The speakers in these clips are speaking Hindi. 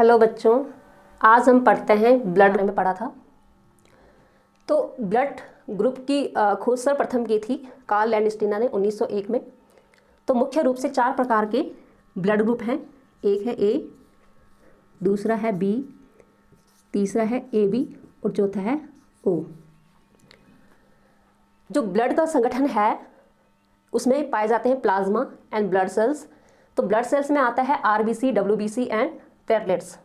हेलो बच्चों, आज हम पढ़ते हैं ब्लड में पढ़ा था। तो ब्लड ग्रुप की खोज सर्वप्रथम की थी कार्ल लैंडस्टीनर ने 1901 में। तो मुख्य रूप से 4 प्रकार के ब्लड ग्रुप हैं। एक है ए, दूसरा है बी, तीसरा है ए बी और चौथा है ओ। जो ब्लड का संगठन है उसमें पाए जाते हैं प्लाज्मा एंड ब्लड सेल्स। तो ब्लड सेल्स में आता है आरबीसी, डब्ल्यूबीसी एंड प्लेटलेट्स।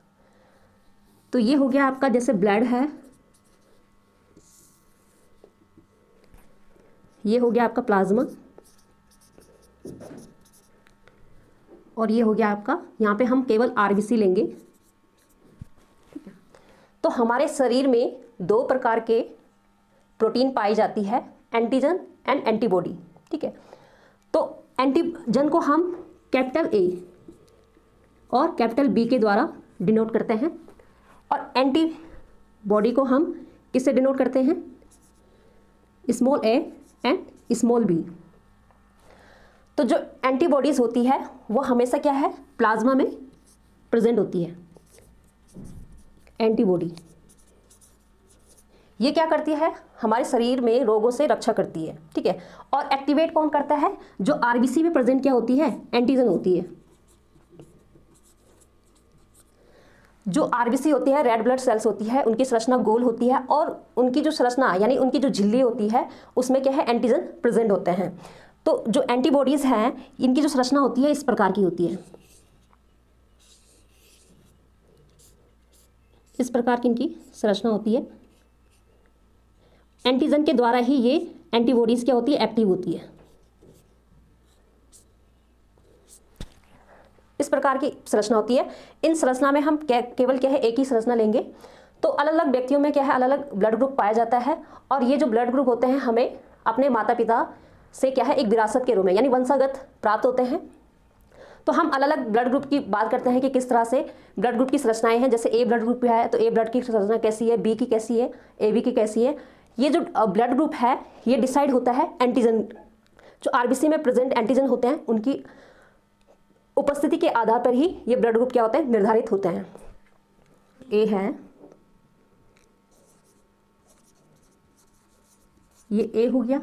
तो ये हो गया आपका, जैसे ब्लड है, ये हो गया आपका प्लाज्मा, और ये हो गया आपका, यहाँ पे हम केवल आरबीसी लेंगे। तो हमारे शरीर में 2 प्रकार के प्रोटीन पाई जाती है, एंटीजन एंड एंटीबॉडी। ठीक है, तो एंटीजन को हम कैपिटल ए और कैपिटल बी के द्वारा डिनोट करते हैं, और एंटीबॉडी को हम किससे डिनोट करते हैं? Small a and small b. तो जो एंटीबॉडीज होती है वो हमेशा क्या है, प्लाज्मा में प्रेजेंट होती है। एंटीबॉडी ये क्या करती है, हमारे शरीर में रोगों से रक्षा करती है। ठीक है, और एक्टिवेट कौन करता है? जो आरबीसी में प्रेजेंट क्या होती है, एंटीजन होती है। जो आरबीसी होती है, रेड ब्लड सेल्स होती है, उनकी संरचना गोल होती है, और उनकी जो संरचना यानी उनकी जो झिल्ली होती है उसमें क्या है, एंटीजन प्रेजेंट होते हैं। तो जो एंटीबॉडीज हैं इनकी जो संरचना होती है इस प्रकार की होती है, इस प्रकार की इनकी संरचना होती है। एंटीजन के द्वारा ही ये एंटीबॉडीज क्या होती है, एक्टिव होती है। इस प्रकार की संरचना होती है। इन संरचना में हम केवल क्या है, एक ही संरचना लेंगे। तो अलग अलग व्यक्तियों में क्या है, अलग अलग ब्लड ग्रुप पाया जाता है, और ये जो ब्लड ग्रुप होते हैं हमें अपने माता पिता से क्या है, एक विरासत के रूप में यानी वंशागत प्राप्त होते हैं। तो हम अलग अलग ब्लड ग्रुप की बात करते हैं कि किस तरह से ब्लड ग्रुप की संरचनाएं हैं। जैसे ए ब्लड ग्रुप है तो ए ब्लड की संरचना कैसी है, बी की कैसी है, ए बी की कैसी है। ये जो ब्लड ग्रुप है ये डिसाइड होता है एंटीजन, जो आरबीसी में प्रेजेंट एंटीजन होते हैं उनकी उपस्थिति के आधार पर ही ये ब्लड ग्रुप क्या होते हैं, निर्धारित होते हैं। ए है, ये ए हो गया,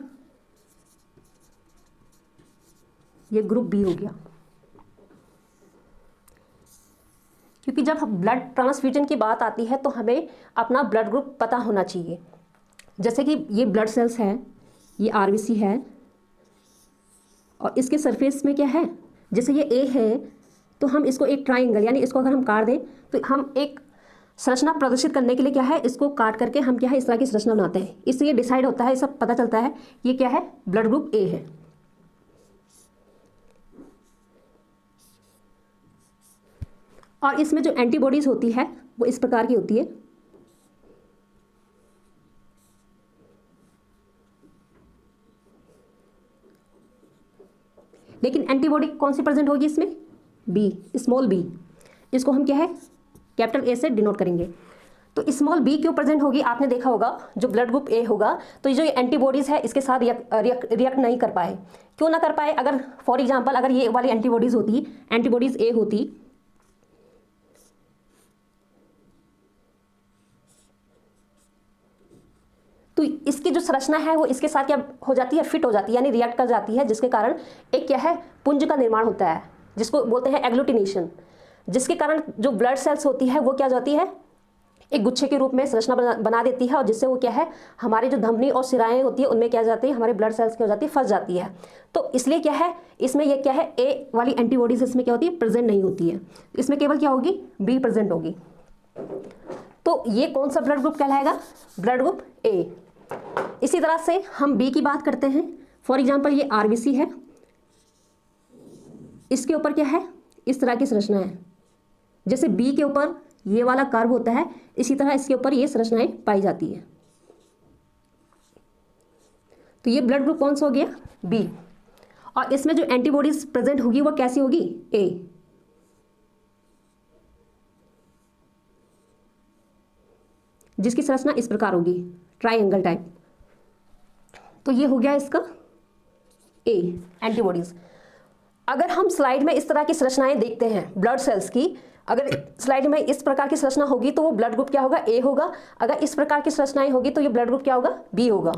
ये ग्रुप बी हो गया। क्योंकि जब ब्लड ट्रांसफ्यूजन की बात आती है तो हमें अपना ब्लड ग्रुप पता होना चाहिए। जैसे कि ये ब्लड सेल्स है, ये आरबीसी है, और इसके सरफेस में क्या है, जैसे ये ए है तो हम इसको एक ट्राइंगल यानी इसको अगर हम काट दें तो हम एक संरचना प्रदर्शित करने के लिए क्या है, इसको काट करके हम क्या है, इस तरह की संरचना बनाते हैं। इससे ये डिसाइड होता है, सब पता चलता है ये क्या है, ब्लड ग्रुप ए है। और इसमें जो एंटीबॉडीज होती है वो इस प्रकार की होती है। लेकिन एंटीबॉडी कौन सी प्रेजेंट होगी इसमें? B, small B. इसको हम क्या है, कैपिटल ए से डिनोट करेंगे। तो स्मॉल बी क्यों प्रेजेंट होगी? आपने देखा होगा जो ब्लड ग्रुप ए होगा तो ये जो एंटीबॉडीज है इसके साथ रिएक्ट नहीं कर पाए। क्यों ना कर पाए? अगर फॉर एग्जांपल अगर ये वाली एंटीबॉडीज होती, एंटीबॉडीज ए होती, तो इसकी जो संरचना है वो इसके साथ क्या हो जाती है, फिट हो जाती है, यानी रिएक्ट कर जाती है, जिसके कारण एक क्या है, पुंज का निर्माण होता है जिसको बोलते हैं एग्लूटिनेशन। जिसके कारण जो ब्लड सेल्स होती है वो क्या जाती है, एक गुच्छे के रूप में संरचना बना देती है, और जिससे वो क्या है, हमारी जो धमनी और शिराएं होती है उनमें क्या जाती है, हमारी ब्लड सेल्स क्या हो जाती है, फंस जाती है। तो इसलिए क्या है, इसमें ये क्या है, ए वाली एंटीबॉडीज इसमें क्या होती है, प्रेजेंट नहीं होती है। इसमें केवल क्या होगी, बी प्रेजेंट होगी। तो ये कौन सा ब्लड ग्रुप कहलाएगा, ब्लड ग्रुप ए। इसी तरह से हम बी की बात करते हैं। फॉर एग्जांपल ये आरबीसी है, इसके ऊपर क्या है, इस तरह की संरचना है। जैसे बी के ऊपर ये वाला कर्व होता है, इसी तरह इसके ऊपर ये संरचनाएं पाई जाती है। तो ये ब्लड ग्रुप कौन सा हो गया, बी। और इसमें जो एंटीबॉडीज प्रेजेंट होगी वो कैसी होगी, ए। जिसकी संरचना इस प्रकार होगी, ट्राइंगल टाइप। तो ये हो गया इसका ए, एंटीबॉडीज। अगर हम स्लाइड में इस तरह की संरचनाएं देखते हैं ब्लड सेल्स की, अगर स्लाइड में इस प्रकार की संरचना होगी तो वो ब्लड ग्रुप क्या होगा, ए होगा। अगर इस प्रकार की संरचनाएं होगी तो ये ब्लड ग्रुप क्या होगा, बी होगा।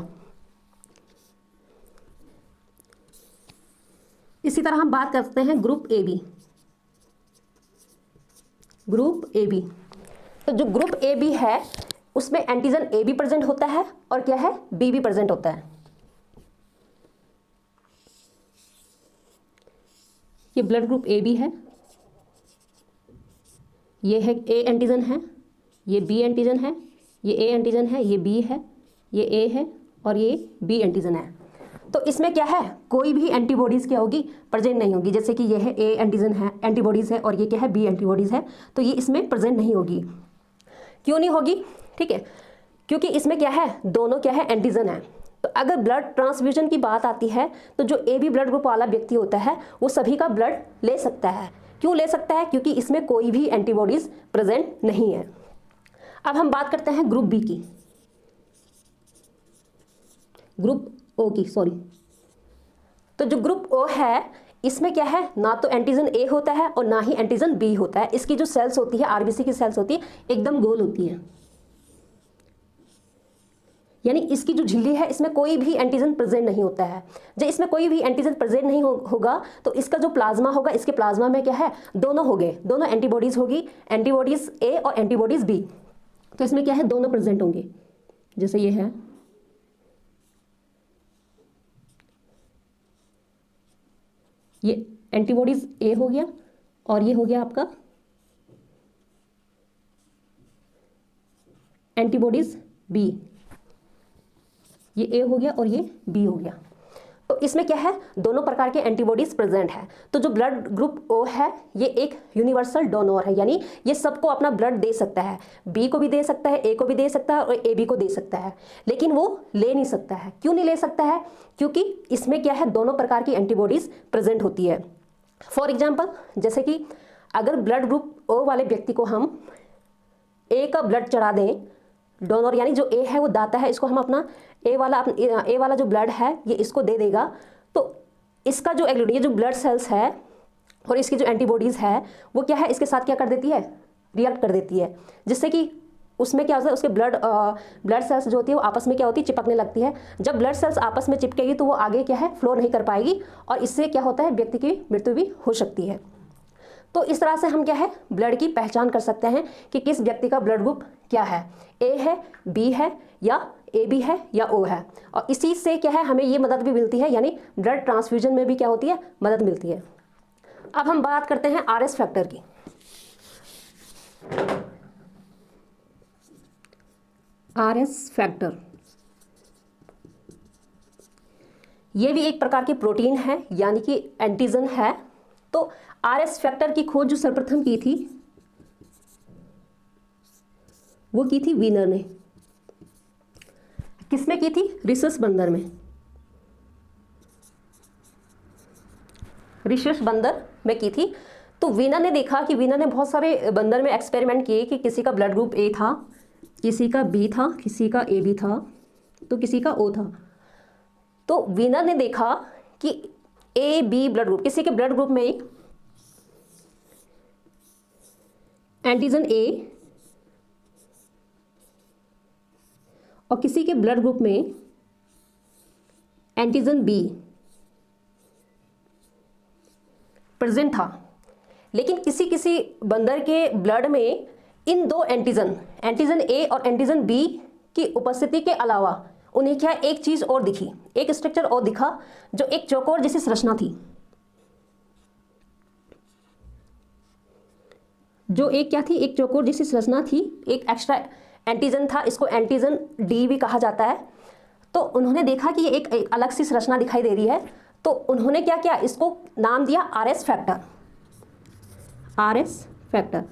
इसी तरह हम बात करते हैं group A B. Group A B, तो जो ग्रुप ए बी है उसमें एंटीजन ए भी प्रेजेंट होता है और क्या है, बी भी प्रेजेंट होता है। ये ब्लड ग्रुप ए बी है, ये है ए एंटीजन है, ये बी एंटीजन है, ये ए एंटीजन है, ये बी है, ये ए है और ये बी एंटीजन है। तो इसमें क्या है, कोई भी एंटीबॉडीज़ क्या होगी, प्रेजेंट नहीं होगी। जैसे कि ये है ए एंटीजन है, एंटीबॉडीज़ है, और ये क्या है, बी एंटीबॉडीज़ है, तो ये इसमें प्रेजेंट नहीं होगी। क्यों नहीं होगी, ठीक है, क्योंकि इसमें क्या है, दोनों क्या है, एंटीजन है। तो अगर ब्लड ट्रांसफ्यूजन की बात आती है तो जो ए बी ब्लड ग्रुप वाला व्यक्ति होता है वो सभी का ब्लड ले सकता है। क्यों ले सकता है, क्योंकि इसमें कोई भी एंटीबॉडीज़ प्रेजेंट नहीं है। अब हम बात करते हैं ग्रुप बी की, ग्रुप ओ की, सॉरी। तो जो ग्रुप ओ है इसमें क्या है, ना तो एंटीजन ए होता है और ना ही एंटीजन बी होता है। इसकी जो सेल्स होती है, आरबीसी की सेल्स होती है, एकदम गोल होती है, यानी इसकी जो झिल्ली है इसमें कोई भी एंटीजन प्रेजेंट नहीं होता है। जब इसमें कोई भी एंटीजन प्रेजेंट नहीं होगा तो इसका जो प्लाज्मा होगा, इसके प्लाज्मा में क्या है, दोनों हो गए, दोनों एंटीबॉडीज़ होगी, एंटीबॉडीज़ ए और एंटीबॉडीज़ बी। तो इसमें क्या है, दोनों प्रेजेंट होंगे। जैसे ये है, ये एंटीबॉडीज़ ए हो गया और ये हो गया आपका एंटीबॉडीज़ बी, ये ए हो गया और ये बी हो गया। तो इसमें क्या है, दोनों प्रकार के एंटीबॉडीज़ प्रेजेंट है। तो जो ब्लड ग्रुप ओ है ये एक यूनिवर्सल डोनर है, यानी ये सबको अपना ब्लड दे सकता है, बी को भी दे सकता है, ए को भी दे सकता है और ए बी को दे सकता है, लेकिन वो ले नहीं सकता है। क्यों नहीं ले सकता है, क्योंकि इसमें क्या है, दोनों प्रकार की एंटीबॉडीज़ प्रेजेंट होती है। फॉर एग्जाम्पल, जैसे कि अगर ब्लड ग्रुप ओ वाले व्यक्ति को हम ए का ब्लड चढ़ा दें, डोनर यानी जो ए है वो दाता है, इसको हम अपना ए वाला जो ब्लड है ये इसको दे देगा, तो इसका जो ये जो ब्लड सेल्स है और इसकी जो एंटीबॉडीज़ है वो क्या है, इसके साथ क्या कर देती है, रिएक्ट कर देती है, जिससे कि उसमें क्या होता है, उसके ब्लड सेल्स जो होती है वो आपस में क्या होती है, चिपकने लगती है। जब ब्लड सेल्स आपस में चिपकेगी तो वो आगे क्या है, फ्लो नहीं कर पाएगी और इससे क्या होता है, व्यक्ति की मृत्यु भी हो सकती है। तो इस तरह से हम क्या है, ब्लड की पहचान कर सकते हैं कि किस व्यक्ति का ब्लड ग्रुप क्या है, ए है, बी है या ए बी है या ओ है। और इसी से क्या है, हमें ये मदद भी मिलती है, यानी ब्लड ट्रांसफ्यूजन में भी क्या होती है, मदद मिलती है। अब हम बात करते हैं आरएस फैक्टर की। आरएस फैक्टर ये भी एक प्रकार की प्रोटीन है, यानी कि एंटीजन है। तो आरएस फैक्टर की खोज जो सर्वप्रथम की थी वो की थी वीनर ने। किसमें की थी, रिसस बंदर में, रिसस बंदर में की थी। तो वीनर ने देखा कि वीनर ने बहुत सारे बंदर में एक्सपेरिमेंट किए कि किसी का ब्लड ग्रुप ए था, किसी का बी था, किसी का ए बी था, तो किसी का ओ था। तो वीनर ने देखा कि ए बी ब्लड ग्रुप, किसी के ब्लड ग्रुप में एंटीजन ए और किसी के ब्लड ग्रुप में एंटीजन बी प्रेजेंट था, लेकिन किसी किसी बंदर के ब्लड में इन दो एंटीजन ए और एंटीजन बी की उपस्थिति के अलावा उन्हें क्या एक चीज और दिखी, एक स्ट्रक्चर और दिखा जो एक चौकोर जैसी संरचना थी, जो एक क्या थी, एक चौकोर जैसी संरचना थी, एक एक्स्ट्रा एंटीजन था, इसको एंटीजन डी भी कहा जाता है। तो उन्होंने देखा कि ये एक अलग सी संरचना दिखाई दे रही है, तो उन्होंने क्या किया, इसको नाम दिया RS factor. RS factor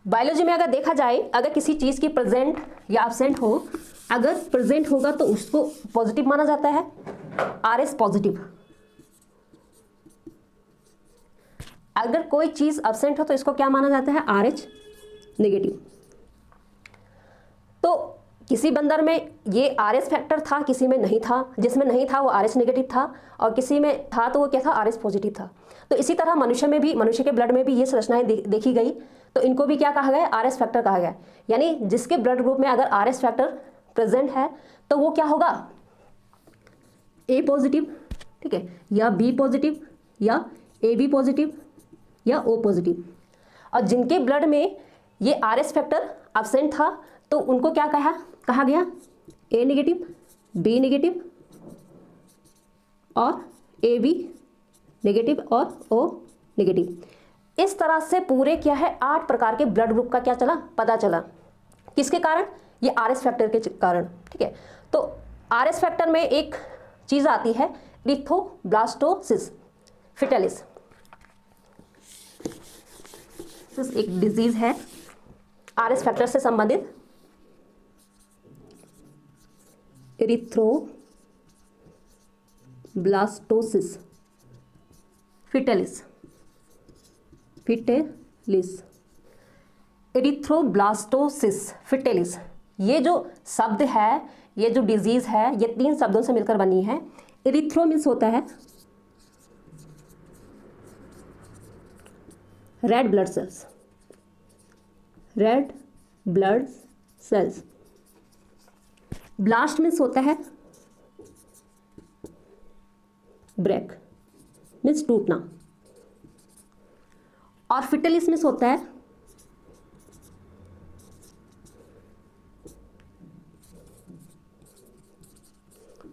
biology में अगर देखा जाए, अगर किसी चीज की प्रेजेंट या एब्सेंट हो, अगर प्रेजेंट होगा तो उसको पॉजिटिव माना जाता है, आरएस पॉजिटिव। अगर कोई चीज एब्सेंट हो तो इसको क्या माना जाता है, आरएच नेगेटिव। तो किसी बंदर में ये आरएस फैक्टर था, किसी में नहीं था, जिसमें नहीं था वो आरएस नेगेटिव था, और किसी में था तो वो क्या था, आरएस पॉजिटिव था। तो इसी तरह मनुष्य में भी, मनुष्य के ब्लड में भी ये संरचनाएं देखी गई, तो इनको भी क्या कहा गया, आरएस फैक्टर कहा गया। यानी जिसके ब्लड ग्रुप में अगर आरएस फैक्टर प्रेजेंट है तो वो क्या होगा, ए पॉजिटिव, ठीक है, या बी पॉजिटिव, या ए बी पॉजिटिव, या ओ पॉजिटिव। और जिनके ब्लड में ये आरएस फैक्टर एब्सेंट था तो उनको क्या कहा गया, ए नेगेटिव, बी नेगेटिव, और ए बी नेगेटिव, और ओ नेगेटिव। इस तरह से पूरे क्या है 8 प्रकार के ब्लड ग्रुप का क्या चला, पता चला। किसके कारण, ये आरएस फैक्टर के कारण, ठीक है। तो आरएस फैक्टर में एक चीज आती है इरिथ्रोब्लास्टोसिस फिटालिस, एक डिजीज है आरएस फैक्टर से संबंधित, इरिथ्रोब्लास्टोसिस फिटालिस, इरिथ्रोब्लास्टोसिस फिटालिस। ये जो शब्द है, ये जो डिजीज है, ये 3 शब्दों से मिलकर बनी है। इरिथ्रो मीन्स होता है red blood cells, red blood cells. Blast means होता है ब्रेक, मीन्स टूटना, और फिटलिस मीन्स होता है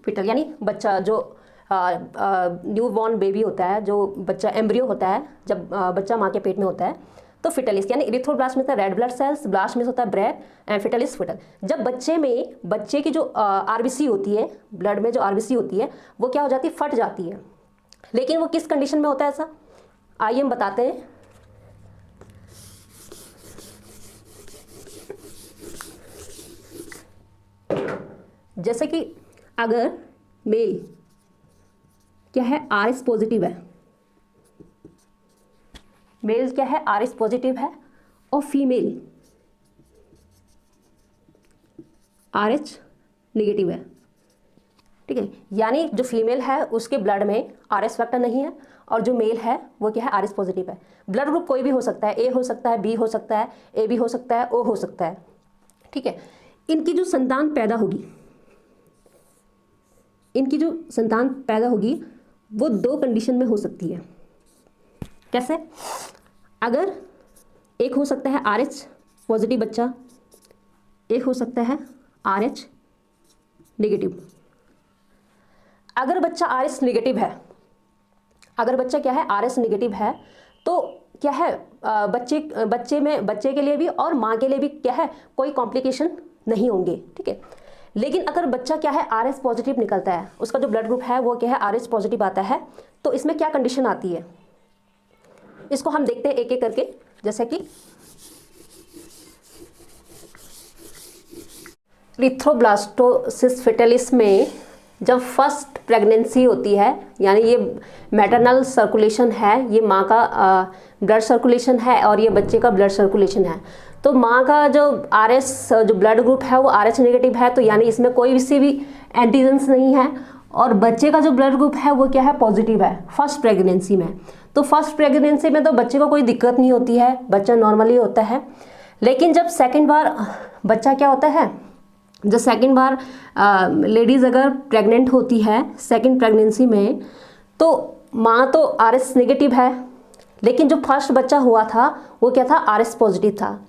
फिटल, यानी बच्चा जो न्यू बॉर्न बेबी होता है, जो बच्चा एम्ब्रियो होता है, जब बच्चा माँ के पेट में होता है, तो फिटलिस यानी इरिथ्रोब्लास्ट में होता है रेड ब्लड सेल्स, ब्लास्ट में होता है ब्रेक, एंड फिटलिस फिटल। जब बच्चे की जो आरबीसी होती है, ब्लड में जो आरबीसी होती है वो क्या हो जाती है, फट जाती है। लेकिन वो किस कंडीशन में होता है ऐसा, आइए हम बताते हैं। जैसे कि अगर मेल क्या है, आरएस पॉजिटिव है, मेल क्या है, आरएस पॉजिटिव है, और फीमेल आरएच नेगेटिव है, ठीक है। यानी जो फीमेल है उसके ब्लड में आरएस फैक्टर नहीं है, और जो मेल है वो क्या है, आरएस पॉजिटिव है। ब्लड ग्रुप कोई भी हो सकता है, ए हो सकता है, बी हो सकता है, ए बी हो सकता है, ओ हो सकता है, ठीक है। इनकी जो संतान पैदा होगी, वो 2 कंडीशन में हो सकती है। कैसे, अगर एक हो सकता है आरएच पॉजिटिव बच्चा, एक हो सकता है आरएच नेगेटिव। अगर बच्चा आरएच नेगेटिव है, अगर बच्चा क्या है, आरएच नेगेटिव है, तो क्या है, बच्चे के लिए भी और माँ के लिए भी क्या है, कोई कॉम्प्लिकेशन नहीं होंगे, ठीक है। लेकिन अगर बच्चा क्या है, आरएच पॉजिटिव निकलता है, उसका जो ब्लड ग्रुप है वो क्या है, आरएच पॉजिटिव आता है, तो इसमें क्या कंडीशन आती है, इसको हम देखते हैं एक एक करके। जैसे कि इरिथ्रोब्लास्टोसिस फिटालिस में जब फर्स्ट प्रेगनेंसी होती है, यानी ये मैटरनल सर्कुलेशन है, ये माँ का ब्लड सर्कुलेशन है और ये बच्चे का ब्लड सर्कुलेशन है, तो माँ का जो आरएस जो ब्लड ग्रुप है वो आरएच नेगेटिव है, तो यानी इसमें कोई सी भी एंटीजेंस नहीं है, और बच्चे का जो ब्लड ग्रुप है वो क्या है, पॉजिटिव है फर्स्ट प्रेगनेंसी में। तो फर्स्ट प्रेगनेंसी में तो बच्चे को कोई दिक्कत नहीं होती है, बच्चा नॉर्मली होता है। लेकिन जब सेकेंड बार बच्चा क्या होता है, जब सेकेंड बार लेडीज़ अगर प्रेग्नेंट होती है सेकेंड प्रेगनेंसी में, तो माँ तो आरएस नेगेटिव है, लेकिन जो फर्स्ट बच्चा हुआ था वो क्या था, आरएस पॉजिटिव था।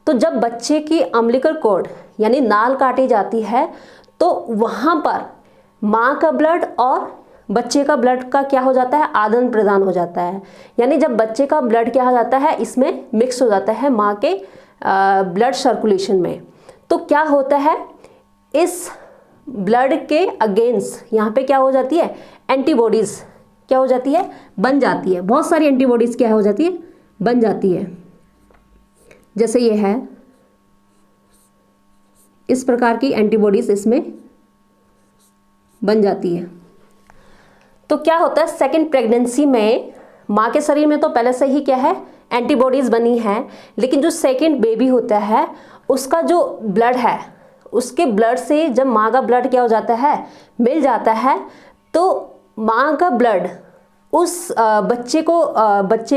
तो जब बच्चे की अम्बिलिकल कॉर्ड यानी नाल काटी जाती है, तो वहाँ पर माँ का ब्लड और बच्चे का ब्लड का क्या हो जाता है, आदान प्रदान हो जाता है। यानी जब बच्चे का ब्लड क्या हो जाता है, इसमें मिक्स हो जाता है माँ के ब्लड सर्कुलेशन में। तो क्या होता है, इस ब्लड के अगेंस्ट यहाँ पे क्या हो जाती है, एंटीबॉडीज़ क्या हो जाती है, बन जाती है। बहुत सारी एंटीबॉडीज़ क्या हो जाती है, बन जाती है। जैसे ये है, इस प्रकार की एंटीबॉडीज़ इसमें बन जाती है। तो क्या होता है, सेकेंड प्रेगनेंसी में माँ के शरीर में तो पहले से ही क्या है, एंटीबॉडीज़ बनी है, लेकिन जो सेकेंड बेबी होता है उसका जो ब्लड है, उसके ब्लड से जब माँ का ब्लड क्या हो जाता है, मिल जाता है, तो माँ का ब्लड उस बच्चे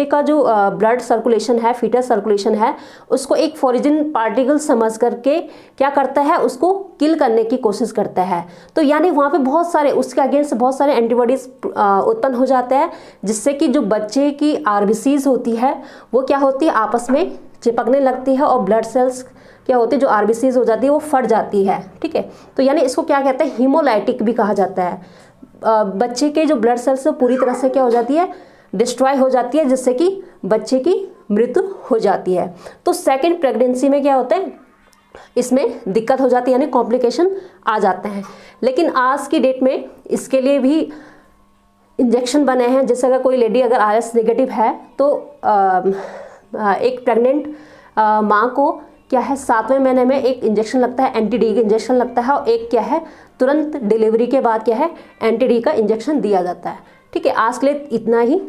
का जो ब्लड सर्कुलेशन है, फीटस सर्कुलेशन है, उसको एक फॉरिजन पार्टिकल समझ करके क्या करता है, उसको किल करने की कोशिश करता है। तो यानी वहाँ पे बहुत सारे उसके अगेंस्ट बहुत सारे एंटीबॉडीज उत्पन्न हो जाते हैं, जिससे कि जो बच्चे की आरबीसीज होती है वो क्या होती है, आपस में चिपकने लगती है और ब्लड सेल्स क्या होती है, जो आरबीसीज हो जाती है वो फट जाती है। ठीक है, तो यानी इसको क्या कहते हैं, हीमोलाइटिक भी कहा जाता है। बच्चे के जो ब्लड सेल्स पूरी तरह से क्या हो जाती है, डिस्ट्रॉय हो जाती है, जिससे कि बच्चे की मृत्यु हो जाती है। तो सेकंड प्रेगनेंसी में क्या होता है, इसमें दिक्कत हो जाती है, यानी कॉम्प्लिकेशन आ जाते हैं। लेकिन आज की डेट में इसके लिए भी इंजेक्शन बने हैं। जैसे अगर कोई लेडी अगर RS नेगेटिव है तो एक प्रेग्नेंट माँ को क्या है, 7वें महीने में एक इंजेक्शन लगता है, एंटी डी का इंजेक्शन लगता है, और एक क्या है, तुरंत डिलीवरी के बाद क्या है, एंटी डी का इंजेक्शन दिया जाता है। ठीक है, आज के लिए इतना ही।